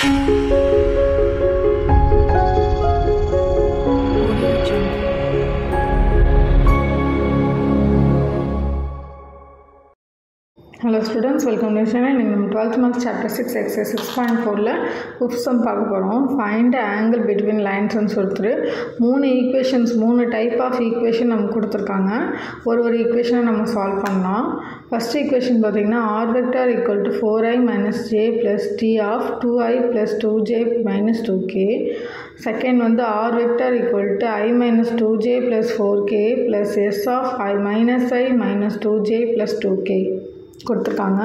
Hello students, welcome to the channel. In 12th month chapter 6 exercise 6.4 fifth sum பார்க்க போறோம். Find the angle between lines னு சொல்லிட்டு மூணு equations மூணு type of equation நமக்கு கொடுத்துருக்காங்க. ஒரு ஈக்குவேஷனை நம்ம சால்வ் பண்ணலாம். ஃபர்ஸ்ட் ஈக்குவேஷன் பார்த்தீங்கன்னா r vector equal to 4i minus j plus t of 2i plus 2j minus 2k. Second வந்து r vector equal to I minus 2j plus 4k plus s of I minus I minus 2j plus 2k கொடுத்துருக்காங்க.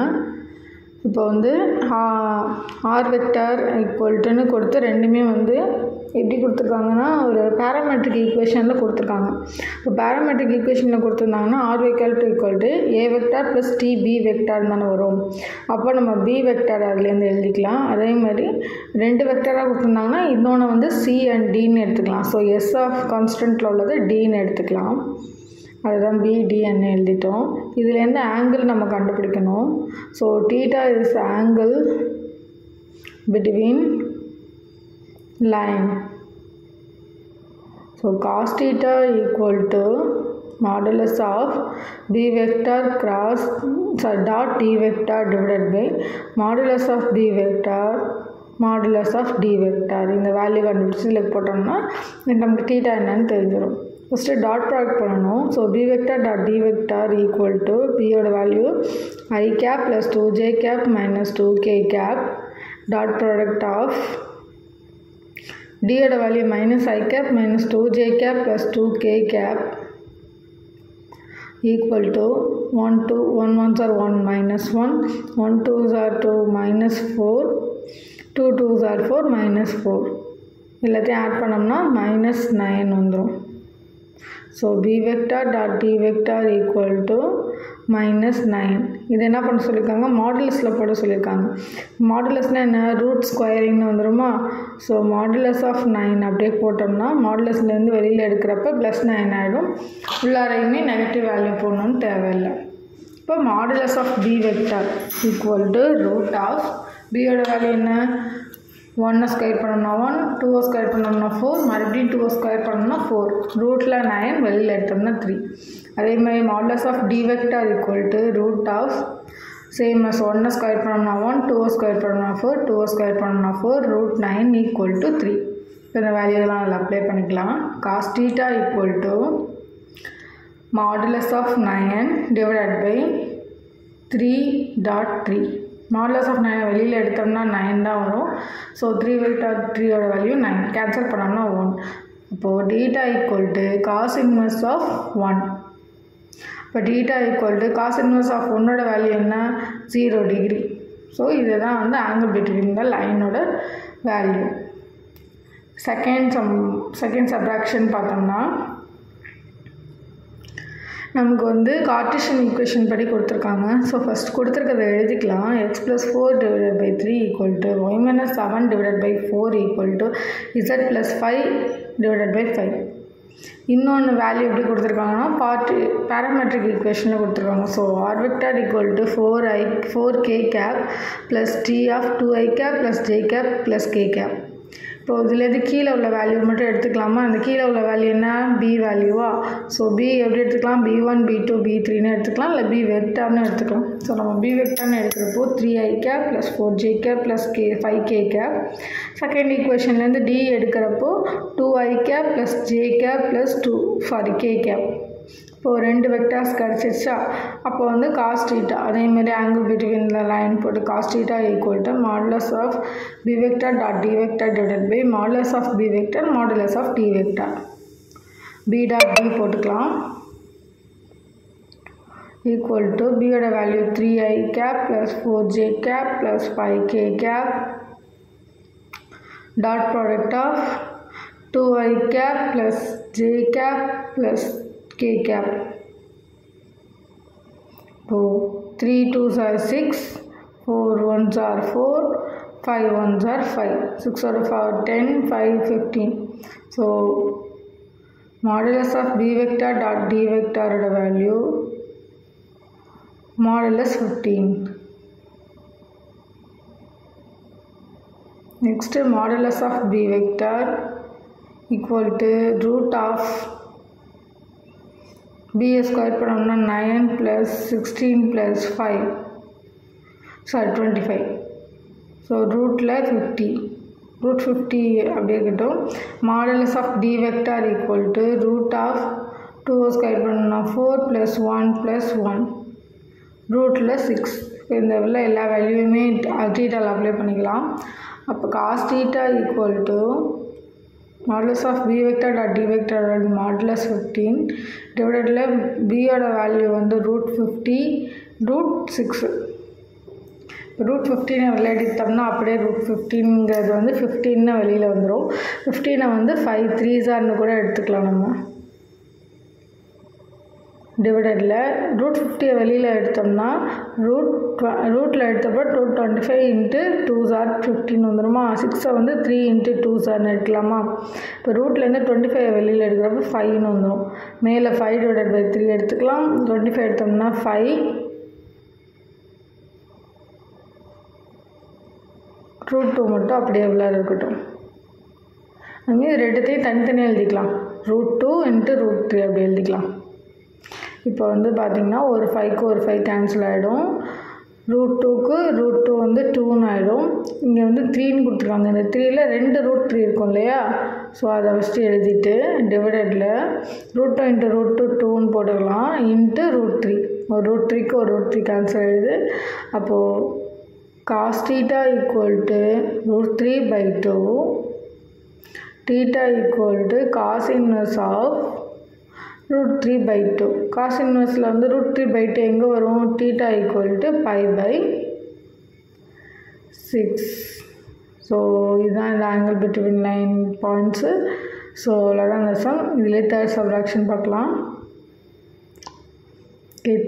இப்போ வந்து R vector ஈக்குவல்ட்டுன்னு கொடுத்து ரெண்டுமே வந்து எப்படி கொடுத்துருக்காங்கன்னா ஒரு பேராமெட்ரிக் ஈக்குவேஷனில் கொடுத்துருக்காங்க. இப்போ பேராமெட்ரிக் ஈக்குவேஷனில் கொடுத்துருந்தாங்கன்னா R vector equal to A vector plus T B vector தானே வரும். அப்போ நம்ம பி வெக்டார் அதுலேருந்து எழுதிக்கலாம். அதே மாதிரி ரெண்டு வெக்டாராக கொடுத்துருந்தாங்கன்னா இன்னொன்று வந்து சி அண்ட் டின்னு எடுத்துக்கலாம். ஸோ எஸ் ஆஃப் கான்ஸ்டன்ட்டில் உள்ளது டின்னு எடுத்துக்கலாம். அதுதான் பிடிஎன்னு எழுதிட்டோம். இதுலேருந்து ஆங்கிள் நம்ம கண்டுபிடிக்கணும். So theta is angle between line. So cos theta equal to modulus of B vector cross dot D vector divided by modulus of B vector modulus of D vector. இந்த value கண்டுபிடிச்சி இதில் போட்டோம்னா நமக்கு தீட்டா என்னன்னு தெரிஞ்சிடும். ஃபஸ்ட்டு டாட் ப்ராடக்ட் பண்ணணும். So B vector dot D vector equal to பியோட value I cap plus 2j cap minus 2k cap dot product of டியோட value minus I cap minus 2j cap plus 2k cap equal to 1 1s are 1 minus 1 1 2s are 2 minus 4 2 2s are 4 minus 4 எல்லாத்தையும் add பண்ணோம்னா minus 9 வந்துடும். So B vector dot D vector equal to minus 9. இது என்ன பண்ண சொல்லியிருக்காங்க, மாடுலஸில் போட சொல்லியிருக்காங்க. மாடுலஸ்னால் என்ன, ரூட் ஸ்கொயரிங்னு வந்துடுமா. ஸோ மாடுலஸ் ஆஃப் 9 அப்படியே போட்டோம்னா மாடுலஸ்லேருந்து வெளியில் எடுக்கிறப்ப ப்ளஸ் 9 ஆகிடும். உள்ளாரையுமே நெகட்டிவ் வேல்யூ போடணும்னு தேவையில்லை. இப்போ modulus of B vector equal to root of பியோட வேல்யூ என்ன, 1 ஸ்கொயர் பண்ணோம்னா 1 2 ஸ்கொயர் பண்ணோம்னா 4 மறுபடியும் 2 ஸ்கொயர் பண்ணோம்னா 4 ரூட்டில் 9 வெளியில் எடுத்தோம்னா 3. அதே மாதிரி modulus of D vector equal to root of same as 1 square பண்ணோம்னா 1 2 ஸ்கொயர் பண்ணோம்னா 4 2 ஸ்கொயர் பண்ணோம்னா 4 ரூட் 9 ஈக்குவல் டு 3. இப்போ இந்த வேல்யூலாம் அதில் அப்ளை பண்ணிக்கலாம். Cos theta equal to modulus of 9 divided by 3.3. Modulus of 9 வெளியில் எடுத்தோம்னா 9 தான் வரும். ஸோ 3 வெக்டார் 3யோட வேல்யூ 9 கேன்சல் பண்ணோம்னா 1. இப்போது theta equal to cos inverse of 1. இப்போ theta equal to cos inverse of 1ஓட வேல்யூ என்ன, 0 டிகிரி. ஸோ இதுதான் வந்து ஆங்கிள் பிட்வீன் த லைனோட வேல்யூ. செகண்ட் சப்ராக்ஷன் பார்த்தோம்னா நமக்கு வந்து கார்ட்டீசியன் ஈக்குவேஷன் படி கொடுத்துருக்காங்க. ஸோ ஃபஸ்ட் கொடுத்துருக்கதை எழுதிக்கலாம். X plus 4 divided by 3 equal to y minus 7 divided by 4 equal to z plus 5 divided by 5. இன்னொன்று வேல்யூ எப்படி கொடுத்துருக்காங்கன்னா பேராமெட்ரிக் ஈக்குவேஷனில் கொடுத்துருக்காங்க. So r vector equal to 4k cap plus t of 2i cap plus j cap plus k cap. இப்போ இதுலேருந்து கீழே உள்ள value மட்டும் எடுத்துக்கலாமா, அந்த கீழே உள்ள வேல்யூ என்ன, பி வேல்யூவா. ஸோ பி எப்படி எடுத்துக்கலாம், b1 b2 b3ன்னு எடுத்துக்கலாம், இல்லை பி வெக்டார்னு எடுத்துக்கலாம். ஸோ நம்ம பி வெக்டார்னு எடுக்கிறப்போ 3i cap plus 4j cap plus 5k cap. Second ஈக்குவேஷன்லேருந்து டி எடுக்கிறப்போ 2i cap plus j cap plus k cap. இப்போது ரெண்டு வெக்டார்ஸ் கிடச்சிருச்சா. அப்போ வந்து காஸ் தீட்டா அதேமாதிரி ஆங்கிள் பிட்வீன் த லைன் போட்டு cos theta equal to modulus of B vector dot D vector divided by modulus of B vector modulus of D vector. B dot D போட்டுக்கலாம். Equal to பியோட value 3i cap plus 4j cap plus 5k cap dot product of 2i cap plus j cap plus k cap. So 3 2s are 6 4 1s are 4 5 1s are 5 6 or 4 10 5 15. So modulus of b vector dot d vector value modulus 15. Next, modulus of b vector equal to root of b square பண்ணோம்னா 9 plus 16 plus 5 sorry 25 so rootல 50 root 50 அப்படியே இருக்கட்டும் modulus of d vector equal to root of 2 square பண்ணோம்னா 4 plus 1 plus 1 rootல 6 இந்த எல்லா வேல்யூமே தீட்டால apply பண்ணிக்கலாம் அப்போ cos theta equal to modulus of b vector dot d vector modulus 15 divided b ஓட value வந்து root 50 root 6 root 15 வெளியே எடுத்தோம்னா அப்படியே root 15ங்கிறது வந்து 15 வெளியில் வந்துடும் 15 வந்து 5 3s ஆர்னு கூட எடுத்துக்கலாம் நம்ம டிவைடடில் root 50 வெளியில் எடுத்தோம்னா ரூட்டில் எடுத்தப்போ 25 இன்ட்டு 2s ஆர் 15 வந்துடுமா 6 வந்து 3 இன்ட்டு 2s ஆர்னு எடுக்கலாமா இப்போ ரூட்லேருந்து 25 வெளியில் எடுக்கிறப்போ 5ன்னு வந்துடும் மேலே 5 டிவைடட் பை 3 எடுத்துக்கலாம் 25 எடுத்தோம்னா 5 root 2 மட்டும் அப்படியே எவ்வளோ இருக்கட்டும் அதுமாதிரி ரெண்டுத்தையும் தனித்தனியாக எழுதிக்கலாம் root 2 இன்ட்டு root 3 அப்படி எழுதிக்கலாம் இப்போ வந்து பார்த்திங்கன்னா ஒரு 5க்கு ஒரு 5 கேன்சல் ஆகிடும் root 2க்கு root 2 வந்து 2ன்னு ஆகிடும் இங்கே வந்து 3ன்னு கொடுத்துருக்காங்க இந்த 3ல் 2 root 3 இருக்கும் இல்லையா ஸோ அதை ஃபஸ்ட்டு எழுதிட்டு டிவைடடில் root 2 இன்ட்டு root 2 2ன்னு போட்டுக்கலாம் இன்ட்டு root 3 ஒரு root 3க்கு ஒரு root 3 கேன்சல் ஆகிடுது அப்போது cos theta equal to root 3 by 2 theta equal to cos inverse of root 3 by 2 cos inverseல வந்து root 3 by 2 எங்கே வரும் theta equal to pi by 6 so இதுதான் இந்த angle between line points so அவ்வளோதான் lesson இதிலே third subtraction பார்க்கலாம்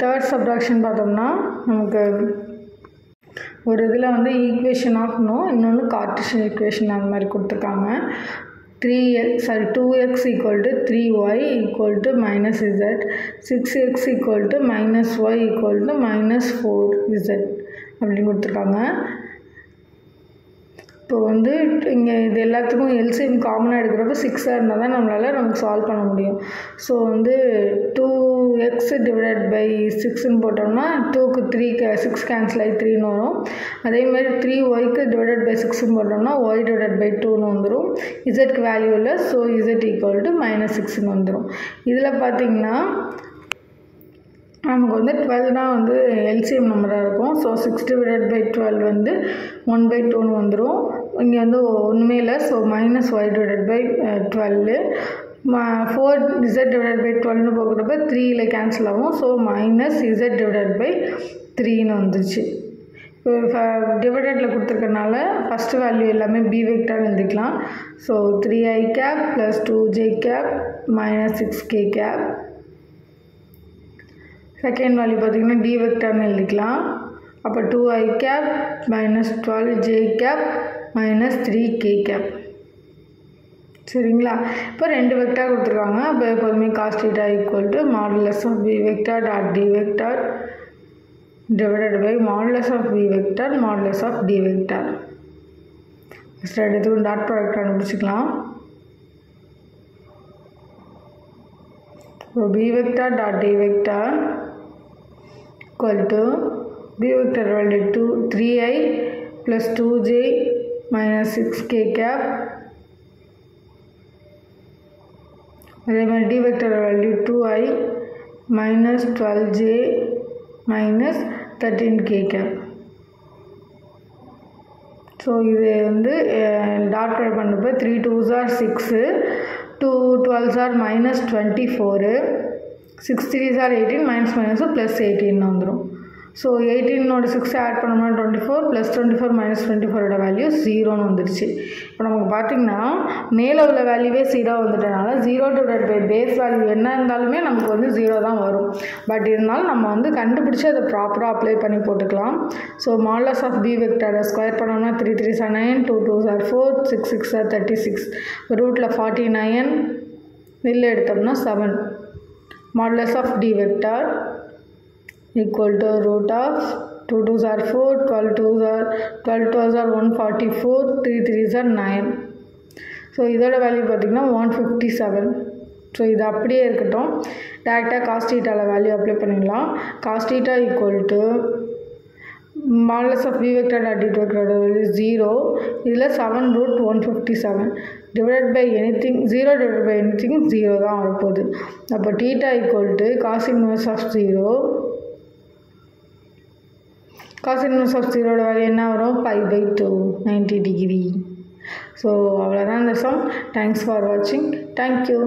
third subtraction பார்த்தோம்னா நமக்கு ஒரு இதில் வந்து ஈக்குவேஷன் ஆஃப் நோ இன்னொன்று கார்ட்டீசியன் ஈக்குவேஷன் அந்த மாதிரி கொடுத்துருக்காங்க 2x equal to 3y equal to minus z 6x equal to minus y equal to minus 4z அப்படின்னு கொடுத்துருக்காங்க இப்போ வந்து இங்கே இது எல்லாத்துக்கும் எல்சிஎம் காமனாக எடுக்கிறப்ப 6 இருந்தால் தான் நம்மளால் நமக்கு சால்வ் பண்ண முடியும் ஸோ வந்து 2x டிவைடட் பை 6ன்னு போட்டோம்னா 2க்கு 6 கேன்சல் ஆகி 3ன்னு வரும் அதேமாதிரி 3yக்கு டிவைடட் பை 6ன்னு போட்டோம்னா y டிவைடட் பை 2ன்னு வந்துடும் இசட்க்கு வேல்யூ இல்லை ஸோ இசட் ஈக்குவல் டு -6ன்னு வந்துடும் இதில் பார்த்திங்கன்னா நமக்கு வந்து 12 தான் வந்து எல்சிஎம் நம்பராக இருக்கும் ஸோ 6 டிவைடட் பை 12 வந்து 1/2ன்னு வந்துடும் இங்கே வந்து ஒன்றுமே இல்லை so -y divided by 12 4z divided by 12ன்னு போகிறப்ப 3ல் கேன்சல் ஆகும் ஸோ -z டிவைடட் பை 3ன்னு வந்துச்சு இப்போ டிவைடடில் கொடுத்துருக்கனால ஃபஸ்ட்டு வேல்யூ எல்லாமே b வெக்டார்னு எழுதிக்கலாம் so 3i cap + 2j cap -6k cap second value பார்த்திங்கன்னா d வெக்டார்னு எழுதிக்கலாம் அப்போ 2i cap -12j cap -3k cap சரிங்களா இப்போ 2 வெக்டார் கொடுத்துருக்காங்க அப்போ எப்போதுமே cos theta equal to modulus of b vector dot d vector divided by modulus of b vector modulus of d vector first எடுத்துக்கும் டாட் ப்ராடக்ட் கண்டுபிடிச்சிக்கலாம் இப்போ b vector dot d vector equal to b vector value 3i plus 2j minus 6k cap அதே மாதிரி d vector value 2i minus 12j minus 13k cap so இது வந்து dot product பண்ணுறப்ப 3 2s are 6 2 12s are -24 6 3s are 18 minus plus 18 வந்துடும் so 18ஓட 6 add பண்ணோம்னா 24 plus 24 minus 24ஓட value 0ன்னு வந்துடுச்சு இப்போ நமக்கு பார்த்திங்கன்னா மேலே உள்ள வேல்யூவே 0 வந்துட்டனால 0 டிவைடட் பை பேஸ் வேல்யூ என்ன இருந்தாலுமே நமக்கு வந்து 0 தான் வரும் பட் இருந்தாலும் நம்ம வந்து கண்டுபிடிச்சி அதை ப்ராப்பராக அப்ளை பண்ணி போட்டுக்கலாம் ஸோ மாடுலஸ் ஆஃப் b வெக்டாரை ஸ்கொயர் பண்ணோம்னா 3 3s are 9 2 2s are 4 6 6 are 36 ரூட்டில் 49 வெளில எடுத்தோம்னா 7 modulus of d vector equal to root of 2 2s are 4, 12 2s are 144, 3 3s are 9. So இதோட வேல்யூ பார்த்திங்கன்னா 157. ஸோ இது அப்படியே இருக்கட்டும். டேரெக்டாக காஸ் தீட்டாவில் வேல்யூ அப்ளை பண்ணிடலாம். Cos theta equal to modulus of v vector dot d vector value 0. இதில் 7√157 divided by anything 0 divided by anything 0 தான் வரப்போகுது. அப்போ theta equal to cos inverse of 0. Cos inverse of 0 value என்ன வரும்? π/2 90 degree. So அவ்வளோதான் இந்த sum. Thanks for வாட்சிங். Thank you.